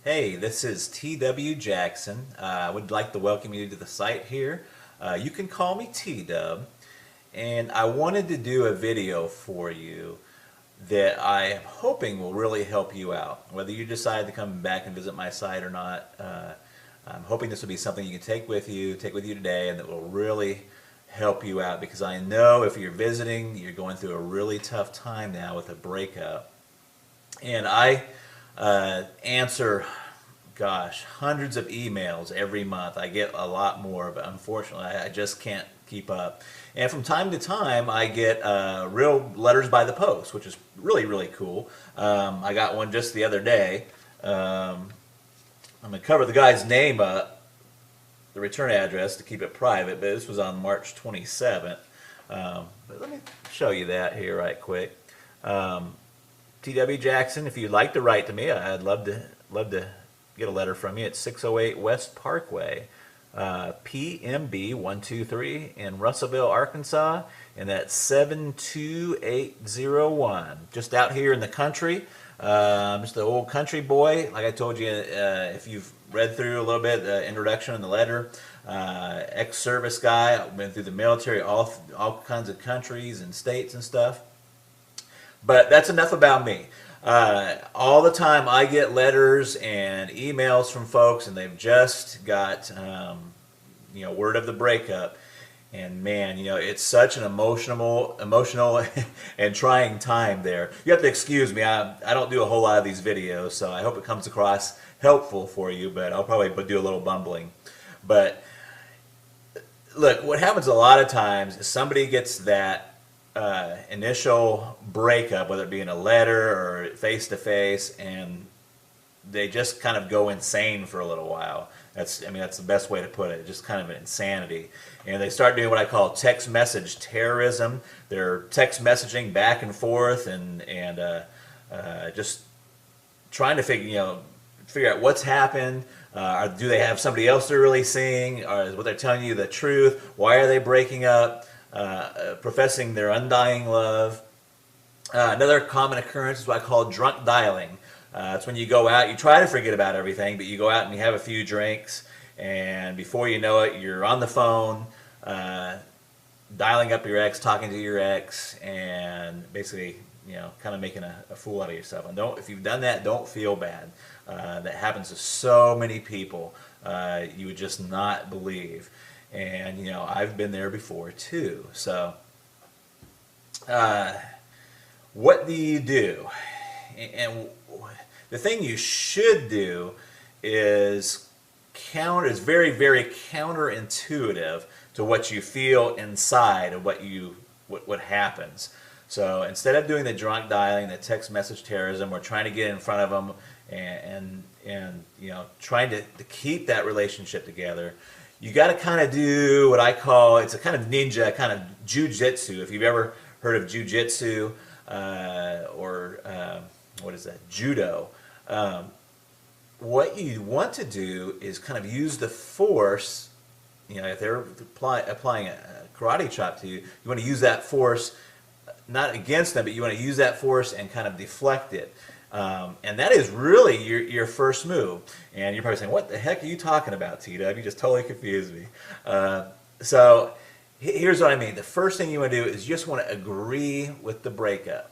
Hey, this is T.W. Jackson. I would like to welcome you to the site here. You can call me T-Dub, and I wanted to do a video for you that I am hoping will really help you out. Whether you decide to come back and visit my site or not, I'm hoping this will be something you can take with you today, and that will really help you out, because I know if you're visiting, you're going through a really tough time now with a breakup. And I answer, gosh, hundreds of emails every month. I get a lot more, but unfortunately I just can't keep up. And from time to time I get real letters by the post, which is really, really cool. I got one just the other day. I'm going to cover the guy's name up, the return address, to keep it private, but this was on March 27th. But let me show you that here right quick. T.W. Jackson, if you'd like to write to me, I'd love to get a letter from you. It's 608 West Parkway, PMB 123 in Russellville, Arkansas, and that's 72801. Just out here in the country. Just an old country boy. Like I told you, if you've read through a little bit, the introduction and the letter, ex-service guy. I've been through the military, all kinds of countries and states and stuff. But that's enough about me. All the time I get letters and emails from folks, and they've just got word of the breakup. And man, it's such an emotional and trying time there. You have to excuse me. I don't do a whole lot of these videos, so I hope it comes across helpful for you, but I'll probably do a little bumbling. But look, what happens a lot of times is somebody gets that initial breakup, whether it be in a letter or face-to-face, and they just kind of go insane for a little while. That's the best way to put it, just kind of an insanity. And they start doing what I call text message terrorism. They're text messaging back and forth and just trying to figure out what's happened. Do they have somebody else they're really seeing? Or is what they're telling you the truth? Why are they breaking up? Professing their undying love. Another common occurrence is what I call drunk dialing. It's when you go out, you try to forget about everything, but you go out and you have a few drinks, and before you know it, you're on the phone, dialing up your ex, talking to your ex, and basically, kind of making a fool out of yourself. And if you've done that, don't feel bad. That happens to so many people. You would just not believe. And I've been there before too. So what do you do? And the thing you should do is very, very counterintuitive to what you feel inside of what happens. So instead of doing the drunk dialing, the text message terrorism, we're trying to get in front of them and trying to keep that relationship together. You got to kind of do what I call, it's a kind of ninja, kind of jujitsu. If you've ever heard of jujitsu or what is that, judo, what you want to do is kind of use the force. If they're applying a karate chop to you, you want to use that force, not against them, but you want to use that force and kind of deflect it. And that is really your first move. And you're probably saying, what the heck are you talking about, T-Dub? You just totally confused me. So here's what I mean. The first thing you want to do is you just want to agree with the breakup.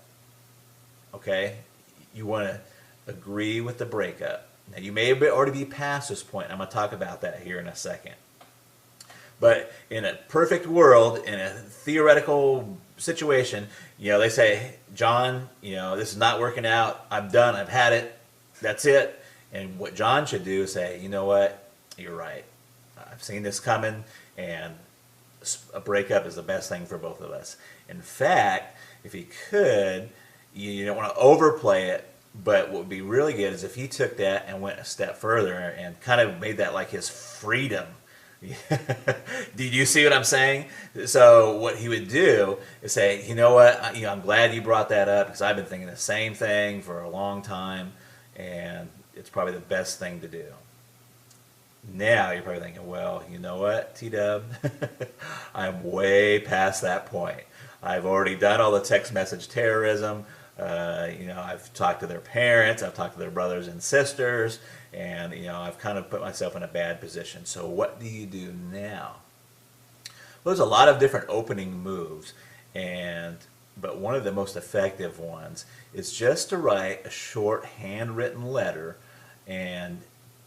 Okay? You want to agree with the breakup. Now, you may already be past this point. I'm going to talk about that here in a second. But in a perfect world, in a theoretical situation, they say, John, this is not working out. I'm done. I've had it. That's it. And what John should do is say, you know what? You're right. I've seen this coming, and a breakup is the best thing for both of us. In fact, if he could, you don't want to overplay it, but what would be really good is if he took that and went a step further and kind of made that like his freedom. Did you see what I'm saying? So what he would do is say, you know what, I'm glad you brought that up, because I've been thinking the same thing for a long time, and it's probably the best thing to do. Now you're probably thinking, well, you know what, T-Dub, I'm way past that point. I've already done all the text message terrorism. I've talked to their parents, I've talked to their brothers and sisters, and I've kind of put myself in a bad position. So what do you do now? Well, there's a lot of different opening moves, but one of the most effective ones is just to write a short handwritten letter and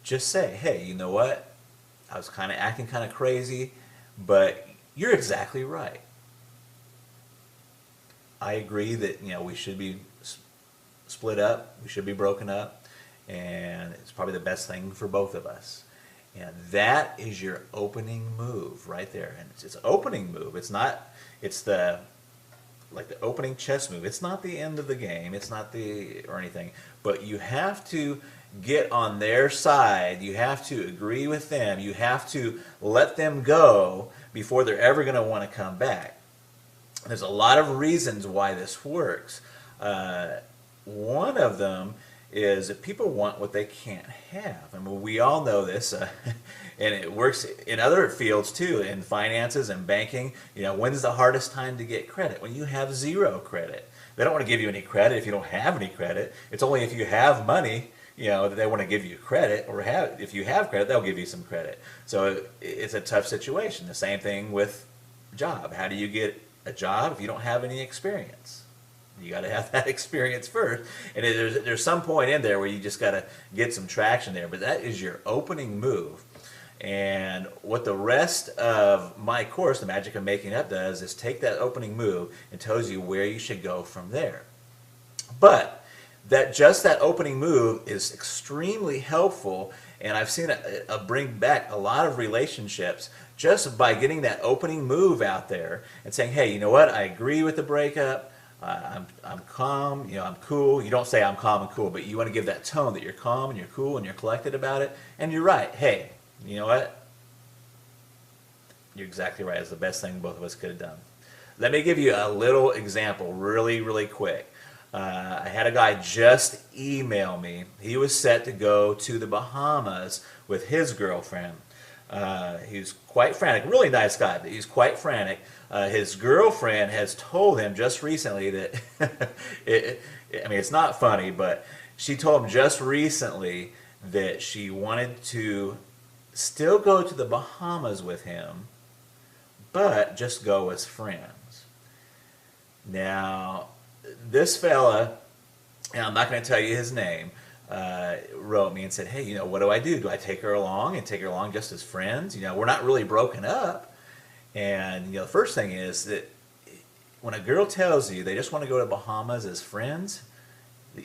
just say, hey, you know what? I was kind of acting kind of crazy, but you're exactly right. I agree that we should be split up, we should be broken up, and it's probably the best thing for both of us. And that is your opening move right there. And it's an opening move. It's not. It's the opening chess move. It's not the end of the game. It's not or anything. But you have to get on their side. You have to agree with them. You have to let them go before they're ever going to want to come back. There's a lot of reasons why this works. One of them is that people want what they can't have. I mean, we all know this, and it works in other fields too, in finances and banking. When's the hardest time to get credit? When you have zero credit. They don't want to give you any credit if you don't have any credit. It's only if you have money, that they want to give you credit, or if you have credit, they'll give you some credit. So it's a tough situation. The same thing with job. How do you get a job if you don't have any experience? You got to have that experience first, and there's some point in there where you just got to get some traction there. But that is your opening move, and what the rest of my course, The Magic of Making Up, does is take that opening move and tells you where you should go from there. But that opening move is extremely helpful, and I've seen it bring back a lot of relationships just by getting that opening move out there and saying, hey, you know what? I agree with the breakup. I'm calm, I'm cool. You don't say I'm calm and cool, but you want to give that tone that you're calm and you're cool and you're collected about it. And you're right. Hey, you know what? You're exactly right. It's the best thing both of us could have done. Let me give you a little example really, really quick. I had a guy just email me. He was set to go to the Bahamas with his girlfriend. He's quite frantic, really nice guy, but he's quite frantic. His girlfriend has told him just recently that, it's not funny, but she told him just recently that she wanted to still go to the Bahamas with him, but just go as friends. Now, this fella, and I'm not going to tell you his name, wrote me and said, hey, what do I do? Do I take her along and take her along just as friends? We're not really broken up. And the first thing is that when a girl tells you they just want to go to Bahamas as friends,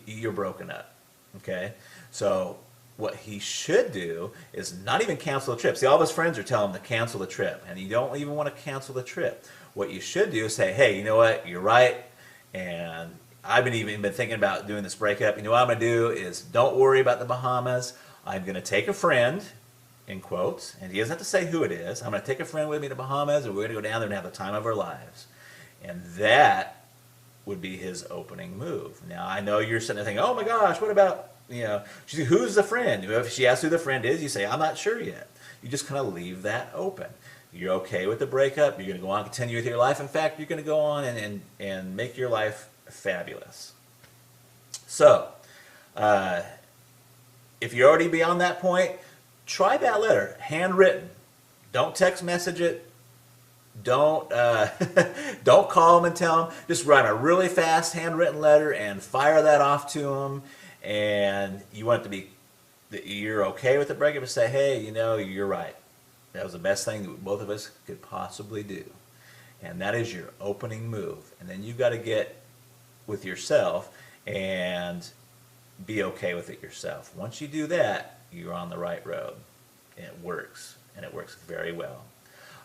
you're broken up. Okay? So what he should do is not even cancel the trip. See, all of his friends are telling him to cancel the trip, and you don't even want to cancel the trip. What you should do is say, hey, you know what? You're right, and I've even been thinking about doing this breakup. You know what I'm going to do is don't worry about the Bahamas. I'm going to take a friend, in quotes, and he doesn't have to say who it is. I'm going to take a friend with me to Bahamas, and we're going to go down there and have the time of our lives. And that would be his opening move. Now, I know you're sitting there thinking, oh my gosh, what about, who's the friend? If she asks who the friend is, you say, I'm not sure yet. You just kind of leave that open. You're okay with the breakup. You're going to go on and continue with your life. In fact, you're going to go on and make your life fabulous. So, if you're already beyond that point, try that letter, handwritten. Don't text message it. Don't don't call them and tell them. Just write a really fast handwritten letter and fire that off to them. And you want it to be that you're okay with the breakup, and say, hey, you're right. That was the best thing that both of us could possibly do. And that is your opening move. And then you've got to get with yourself and be okay with it yourself. Once you do that, you're on the right road. And it works. And it works very well.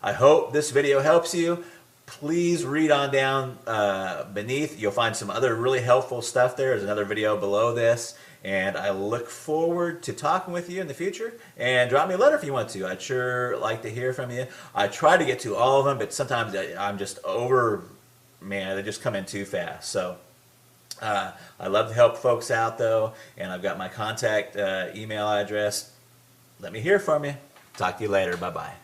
I hope this video helps you. Please read on down beneath. You'll find some other really helpful stuff there. There's another video below this. And I look forward to talking with you in the future. And drop me a letter if you want to. I'd sure like to hear from you. I try to get to all of them, but sometimes I'm just they just come in too fast. So I love to help folks out, though. And I've got my contact email address. Let me hear from you. Talk to you later. Bye-bye.